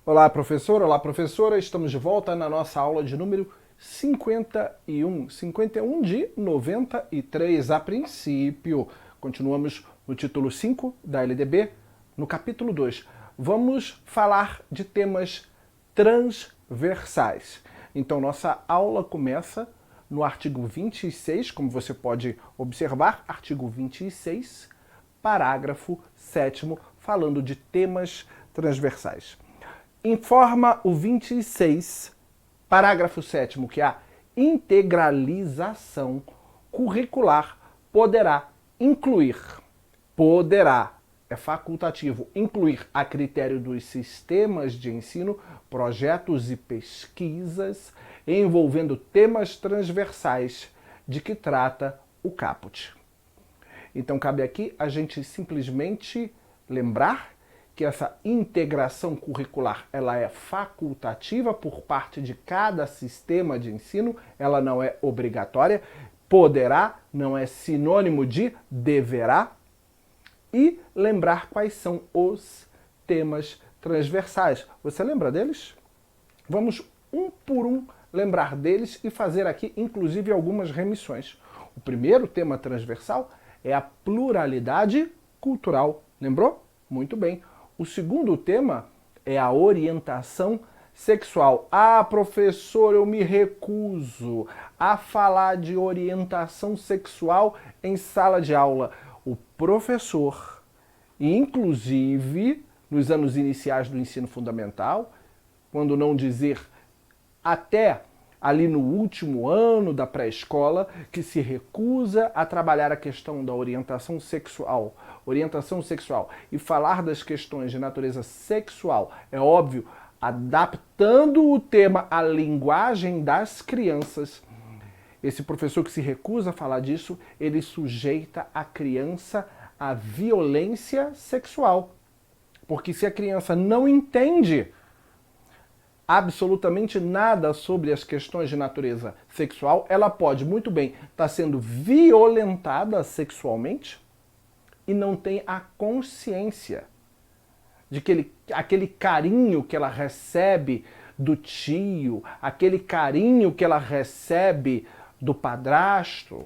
Olá, professor, olá, professora. Estamos de volta na nossa aula de número 51. 51 de 93 a princípio. Continuamos no título 5 da LDB, no capítulo 2. Vamos falar de temas transversais. Então, nossa aula começa no artigo 26, como você pode observar, artigo 26, parágrafo 7º, falando de temas transversais. Informa o 26, parágrafo 7º, que a integralização curricular poderá, é facultativo, incluir a critério dos sistemas de ensino, projetos e pesquisas envolvendo temas transversais de que trata o caput. Então cabe aqui a gente simplesmente lembrar que essa integração curricular ela é facultativa por parte de cada sistema de ensino, ela não é obrigatória, poderá não é sinônimo de deverá, e lembrar quais são os temas transversais. Você lembra deles? Vamos um por um lembrar deles e fazer aqui inclusive algumas remissões. O primeiro tema transversal é a pluralidade cultural. Lembrou? Muito bem. O segundo tema é a orientação sexual. Ah, professor, eu me recuso a falar de orientação sexual em sala de aula. O professor, inclusive nos anos iniciais do ensino fundamental, quando não dizer até ali no último ano da pré-escola, que se recusa a trabalhar a questão da orientação sexual e falar das questões de natureza sexual, é óbvio, adaptando o tema à linguagem das crianças. Esse professor que se recusa a falar disso, ele sujeita a criança à violência sexual. Porque se a criança não entende absolutamente nada sobre as questões de natureza sexual, ela pode muito bem estar sendo violentada sexualmente e não tem a consciência de que aquele carinho que ela recebe do tio, aquele carinho que ela recebe do padrasto,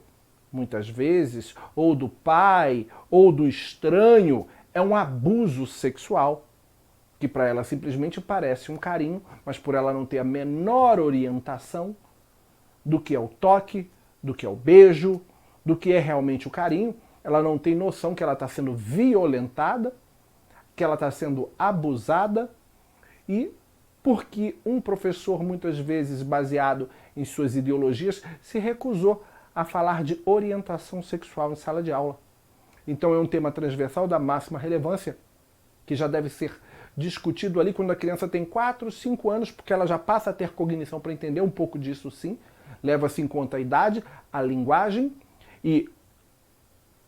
muitas vezes, ou do pai, ou do estranho, é um abuso sexual, que para ela simplesmente parece um carinho, mas por ela não ter a menor orientação do que é o toque, do que é o beijo, do que é realmente o carinho, ela não tem noção que ela está sendo violentada, que ela está sendo abusada, e porque um professor, muitas vezes baseado em suas ideologias, se recusou a falar de orientação sexual em sala de aula. Então é um tema transversal da máxima relevância, que já deve ser discutido ali quando a criança tem 4, 5 anos, porque ela já passa a ter cognição para entender um pouco disso sim, leva-se em conta a idade, a linguagem e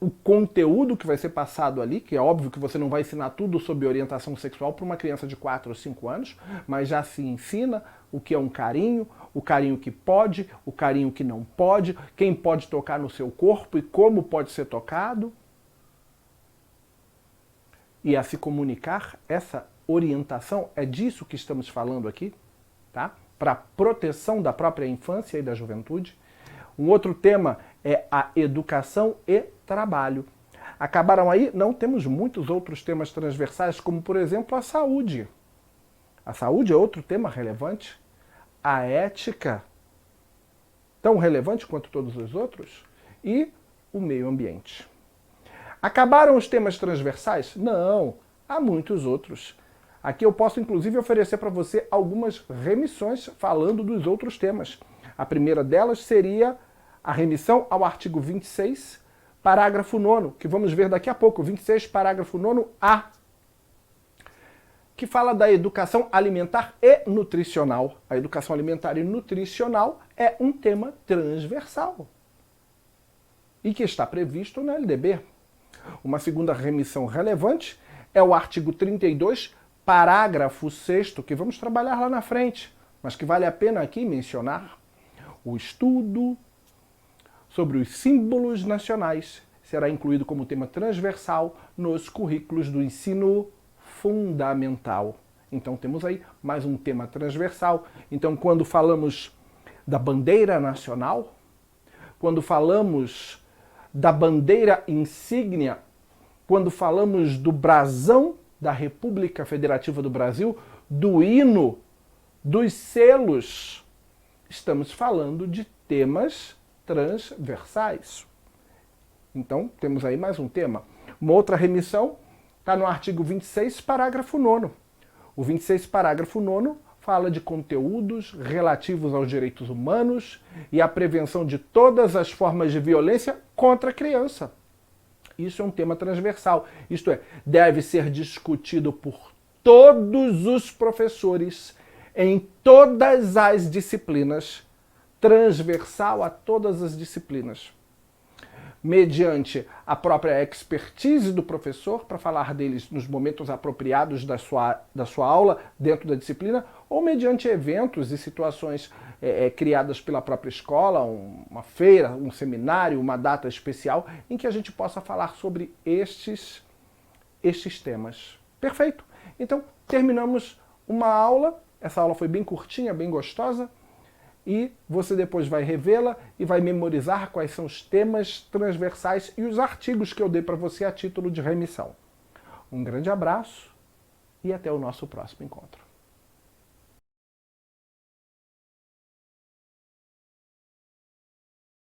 o conteúdo que vai ser passado ali, que é óbvio que você não vai ensinar tudo sobre orientação sexual para uma criança de 4 ou 5 anos, mas já se ensina o que é um carinho, o carinho que pode, o carinho que não pode, quem pode tocar no seu corpo e como pode ser tocado. E a se comunicar essa orientação, é disso que estamos falando aqui, tá? Para proteção da própria infância e da juventude. Um outro tema é a educação e trabalho. Acabaram aí? Não, temos muitos outros temas transversais, como por exemplo a saúde. A saúde é outro tema relevante. A ética, tão relevante quanto todos os outros. E o meio ambiente. Acabaram os temas transversais? Não, há muitos outros. Aqui eu posso inclusive oferecer para você algumas remissões falando dos outros temas. A primeira delas seria a remissão ao artigo 26, parágrafo 9º, que vamos ver daqui a pouco, 26, parágrafo 9º-A, que fala da educação alimentar e nutricional. A educação alimentar e nutricional é um tema transversal e que está previsto na LDB. Uma segunda remissão relevante é o artigo 32, parágrafo 6º, que vamos trabalhar lá na frente, mas que vale a pena aqui mencionar. O estudo sobre os símbolos nacionais será incluído como tema transversal nos currículos do ensino fundamental. Então temos aí mais um tema transversal. Então quando falamos da bandeira nacional, quando falamos da bandeira insígnia, quando falamos do brasão da República Federativa do Brasil, do hino, dos selos, estamos falando de temas transversais. Então, temos aí mais um tema. Uma outra remissão está no artigo 26, parágrafo 9º. O 26, parágrafo 9º, fala de conteúdos relativos aos direitos humanos e à prevenção de todas as formas de violência contra a criança. Isso é um tema transversal, isto é, deve ser discutido por todos os professores em todas as disciplinas, transversal a todas as disciplinas, mediante a própria expertise do professor, para falar deles nos momentos apropriados da sua aula, dentro da disciplina, ou mediante eventos e situações criadas pela própria escola, uma feira, um seminário, uma data especial, em que a gente possa falar sobre estes temas. Perfeito! Então, terminamos uma aula. Essa aula foi bem curtinha, bem gostosa, e você depois vai revê-la e vai memorizar quais são os temas transversais e os artigos que eu dei para você a título de remissão. Um grande abraço e até o nosso próximo encontro.